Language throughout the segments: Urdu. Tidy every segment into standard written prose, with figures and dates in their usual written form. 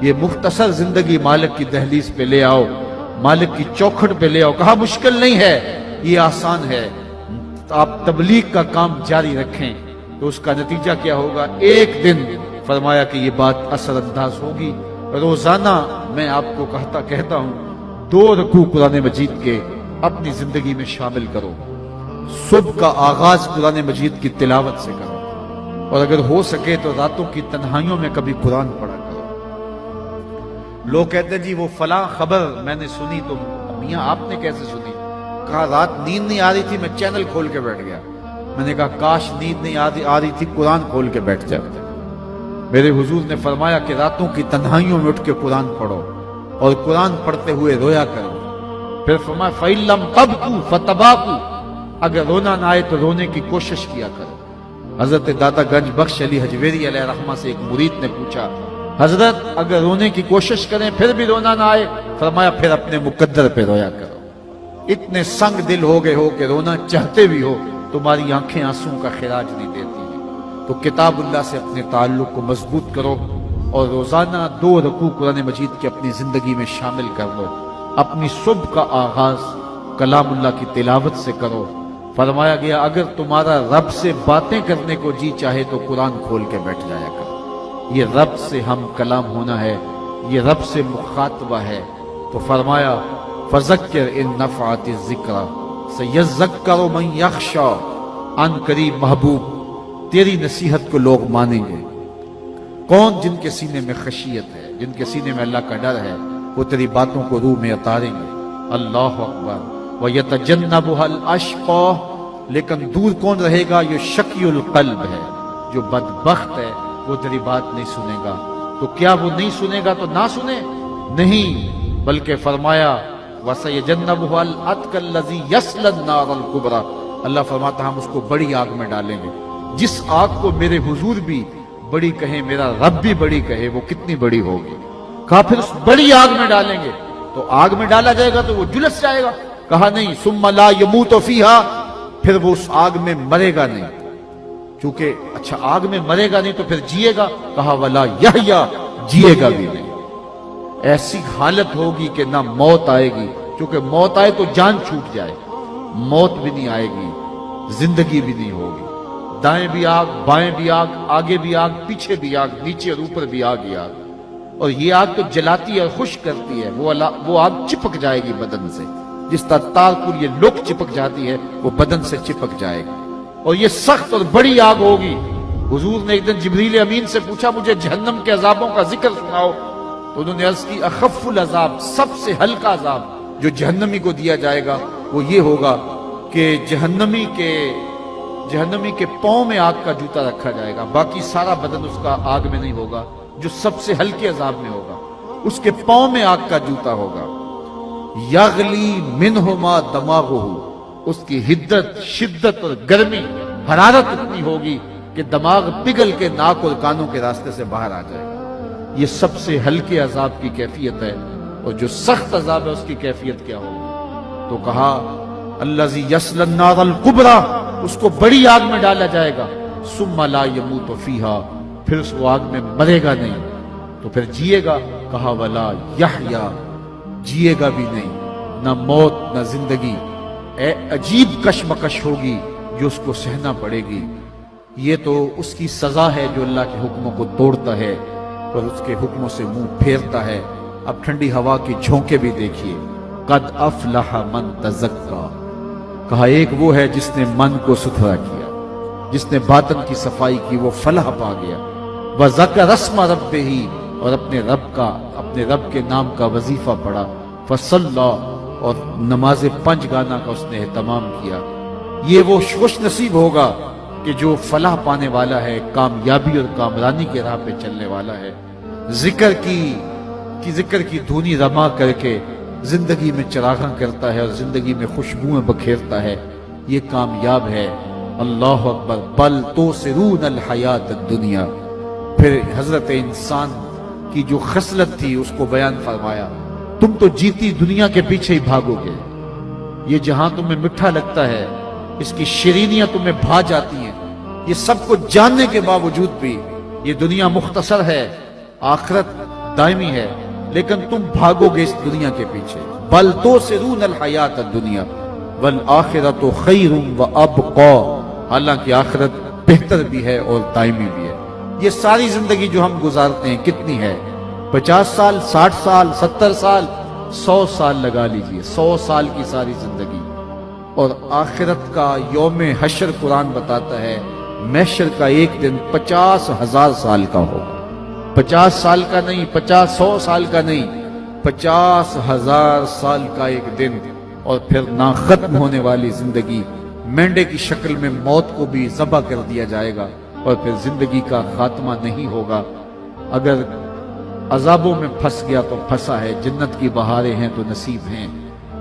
یہ مختصر زندگی مالک کی دہلیز پہ لے آؤ، مالک کی چوکھٹ پہ لے آؤ۔ کہا مشکل نہیں ہے، یہ آسان ہے، آپ تبلیغ کا کام جاری رکھیں تو اس کا نتیجہ کیا ہوگا؟ ایک دن فرمایا کہ یہ بات اثر انداز ہوگی۔ روزانہ میں آپ کو کہتا ہوں 2 رکوع قرآن مجید کے اپنی زندگی میں شامل کرو، صبح کا آغاز قرآن مجید کی تلاوت سے کرو، اور اگر ہو سکے تو راتوں کی تنہائیوں میں کبھی قرآن پڑھا کرو۔ لوگ کہتے ہیں جی وہ فلاں خبر میں نے سنی، تو میاں آپ نے کیسے سنی؟ کہا رات نیند نہیں آ رہی تھی، میں چینل کھول کے بیٹھ گیا۔ میں نے کہا کاش نیند نہیں آ رہی تھی، قرآن کھول کے بیٹھ جاتے۔ میرے حضور نے فرمایا کہ راتوں کی تنہائیوں میں اٹھ کے قرآن پڑھو اور قرآن پڑھتے ہوئے رویا کرو۔ پھر فرمایا فَإِن لَّمْ تَبْكُوا فَتَبَاكُوا، اگر رونا نہ آئے تو رونے کی کوشش کیا کرو۔ حضرت دادا گنج بخش علی حجویری علیہ رحمہ سے ایک مرید نے پوچھا حضرت اگر رونے کی کوشش کریں پھر بھی رونا نہ آئے؟ فرمایا پھر اپنے مقدر پہ رویا کرو۔ اتنے سنگ دل ہو گئے ہو کہ رونا چاہتے بھی ہو تمہاری آنکھیں آنسوں کا خراج نہیں دیتی ہیں، تو کتاب اللہ سے اپنے تعلق کو مضبوط کرو اور روزانہ 2 رکوع قرآن مجید کی اپنی زندگی میں شامل کر لو۔ اپنی صبح کا آغاز کلام اللہ کی تلاوت سے کرو۔ فرمایا گیا اگر تمہارا رب سے باتیں کرنے کو جی چاہے تو قرآن کھول کے بیٹھ جایا کرو۔ یہ رب سے ہم کلام ہونا ہے، یہ رب سے مخاطبہ ہے۔ تو فرمایا فذکر ان نفعت الذکر سیذکر من یخشی، ان قریب محبوب تیری نصیحت کو لوگ مانیں گے۔ کون؟ جن کے سینے میں خشیت ہے، جن کے سینے میں اللہ کا ڈر ہے، وہ تیری باتوں کو روح میں اتاریں گے۔ اللہ اکبر۔ وَيَتَجَنَّبُهَا الْأَشْقَى، لیکن دور کون رہے گا؟ یہ شقی القلب ہے، جو بدبخت ہے، وہ تیری بات نہیں سنے گا۔ تو کیا وہ نہیں سنے گا تو نہ سنے؟ نہیں، بلکہ فرمایا وَسَيَجَنَّبُهَا الْأَتْقَى الَّذِي يَصْلَى النَّارَ الْكُبْرَى، اللہ فرماتا ہم اس کو بڑی آگ میں ڈالیں گے۔ جس آگ کو میرے حضور بھی بڑی کہیں، میرا رب بھی بڑی کہے، وہ کتنی بڑی ہوگی؟ کہا پھر اس بڑی آگ میں ڈالیں گے، تو آگ میں ڈالا جائے گا تو وہ جلس جائے گا؟ کہا نہیں، ثم لا يموت فیہا، پھر وہ اس آگ میں مرے گا نہیں۔ چونکہ اچھا آگ میں مرے گا نہیں تو پھر جیے گا؟ کہا ولا یحییٰ، جیے گا بھی نہیں۔ ایسی حالت ہوگی کہ نہ موت آئے گی، چونکہ موت آئے تو جان چھوٹ جائے، موت بھی نہیں آئے گی، زندگی بھی نہیں ہوگی۔ دائیں بھی آگ، بائیں بھی آگ، آگے بھی آگ، پیچھے بھی آگ، نیچے اور اوپر بھی آگ ہی آگ۔ اور یہ آگ تو جلاتی ہے، خشک کرتی ہے، وہ آگ چپک جائے گی بدن سے، جس طرح تار کو یہ لوک چپک جاتی ہے، وہ بدن سے چپک جائے گی۔ اور یہ سخت اور بڑی آگ ہوگی۔ حضور نے ایک دن جبریل امین سے پوچھا مجھے جہنم کے عذابوں کا ذکر سناؤ، تو انہوں نے عرض کی اخف العذاب، سب سے ہلکا عذاب جو جہنمی کو دیا جائے گا وہ یہ ہوگا کہ جہنمی کے پاؤں میں آگ کا جوتا رکھا جائے گا، باقی سارا بدن اس کا آگ میں نہیں ہوگا۔ جو سب سے ہلکے عذاب میں ہوگا اس کے پاؤں میں آگ کا جوتا ہوگا۔ یغلی منہما دماغہ، اس کی حدت، شدت اور گرمی، حرارت اتنی ہوگی کہ دماغ پگھل کے ناک اور کانوں کے راستے سے باہر آ جائے گا۔ یہ سب سے ہلکے عذاب کی کیفیت ہے، اور جو سخت عذاب ہے اس کی کیفیت کیا ہوگی؟ تو کہا الذی یصلی النار الکبریٰ، اس کو بڑی آگ میں ڈالا جائے گا۔ ثم لا یموت فیہا، پھر اس وہ آگ میں مرے گا نہیں، تو پھر جیے گا؟ کہا ولا یحییٰ، جیے گا بھی نہیں، نہ موت نہ زندگی۔ اے عجیب کشمکش ہوگی جو اس کو سہنا پڑے گی۔ یہ تو اس کی سزا ہے جو اللہ کے حکموں کو توڑتا ہے اور اس کے حکموں سے منہ پھیرتا ہے۔ اب ٹھنڈی ہوا کی جھونکے بھی دیکھیے۔ قد افلح من تزکا، کہا ایک وہ ہے جس نے من کو ستھرا کیا، جس نے باطن کی صفائی کی، وہ فلاح پا گیا۔ وذکر اسم ربہ، اور اپنے رب کے نام کا وظیفہ پڑھا۔ فصلی، اور نماز 5 گانا کا اس نے اہتمام کیا۔ یہ وہ خوش نصیب ہوگا کہ جو فلاح پانے والا ہے، کامیابی اور کامرانی کے راہ پہ چلنے والا ہے، ذکر کی دھونی رما کر کے زندگی میں چراغاں کرتا ہے اور زندگی میں خوشبوئیں بکھیرتا ہے، یہ کامیاب ہے۔ اللہ اکبر۔ بل توثرون الحیات الدنیا، پھر حضرت انسان کی جو خصلت تھی اس کو بیان فرمایا، تم تو جیتی دنیا کے پیچھے ہی بھاگو گے۔ یہ جہاں تمہیں میٹھا لگتا ہے، اس کی شیرینیاں تمہیں بھا جاتی ہیں، یہ سب کو جاننے کے باوجود بھی یہ دنیا مختصر ہے، آخرت دائمی ہے، لیکن تم بھاگوگے اس دنیا کے پیچھے. بل توسرون الحیات الدنیا والآخرۃ خیر وابقا، حالانکہ آخرت بہتر بھی ہے اور دائمی بھی ہے. یہ ساری زندگی جو ہم گزارتے ہیں کتنی ہے؟ 50 سال، 60 سال، 70 سال، 100 سال لگا لیجئے. 100 سال کی ساری زندگی. اور آخرت کا یوم حشر قرآن بتاتا ہے محشر کا ایک دن 50,000 سال کا ہوگا. 50 سال کا نہیں، 100 سال کا نہیں، 50,000 سال کا ایک دن. اور پھر نہ ختم ہونے والی زندگی، مینڈے کی شکل میں موت کو بھی ذبح کر دیا جائے گا، اور پھر زندگی کا خاتمہ نہیں ہوگا. اگر عذابوں میں پھنس گیا تو پھنسا ہے، جنت کی بہاریں ہیں تو نصیب ہیں.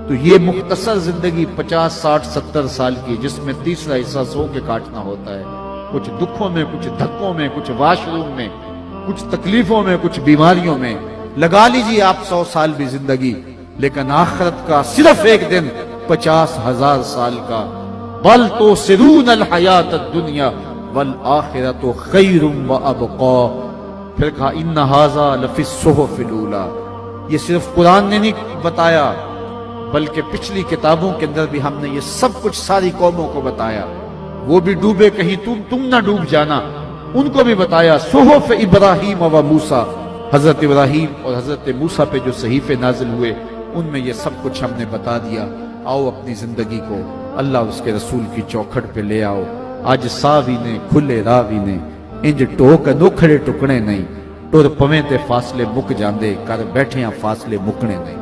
تو یہ مختصر زندگی 50، 60، 70 سال کی، جس میں تیسرا حصہ سو کے کاٹنا ہوتا ہے، کچھ دکھوں میں، کچھ دھکوں میں، کچھ واش روم میں، کچھ تکلیفوں میں، کچھ بیماریوں میں. لگا لیجیے آپ 100 سال بھی زندگی، لیکن آخرت کا صرف ایک دن 50,000 سال کا. بل توسرون الحیات الدنیا والآخرۃ خیر وابقا. پھر کہا ان ھذا لفی الصحف الاولی. یہ صرف قرآن نے نہیں بتایا، بلکہ پچھلی کتابوں کے اندر بھی ہم نے یہ سب کچھ ساری قوموں کو بتایا. وہ بھی ڈوبے کہیں تم نہ ڈوب جانا، ان کو بھی بتایا. صحف ابراہیم و موسیٰ، حضرت ابراہیم اور حضرت موسیٰ پہ جو صحیفے نازل ہوئے ان میں یہ سب کچھ ہم نے بتا دیا. آؤ اپنی زندگی کو اللہ اس کے رسول کی چوکھٹ پہ لے آؤ. آج ساوی نے کھلے راوی نے انج ٹوک نوکھڑے ٹکڑے نہیں. ٹر پویں تے فاصلے مک جاندے، کر بیٹھیاں فاصلے مکنے نہیں.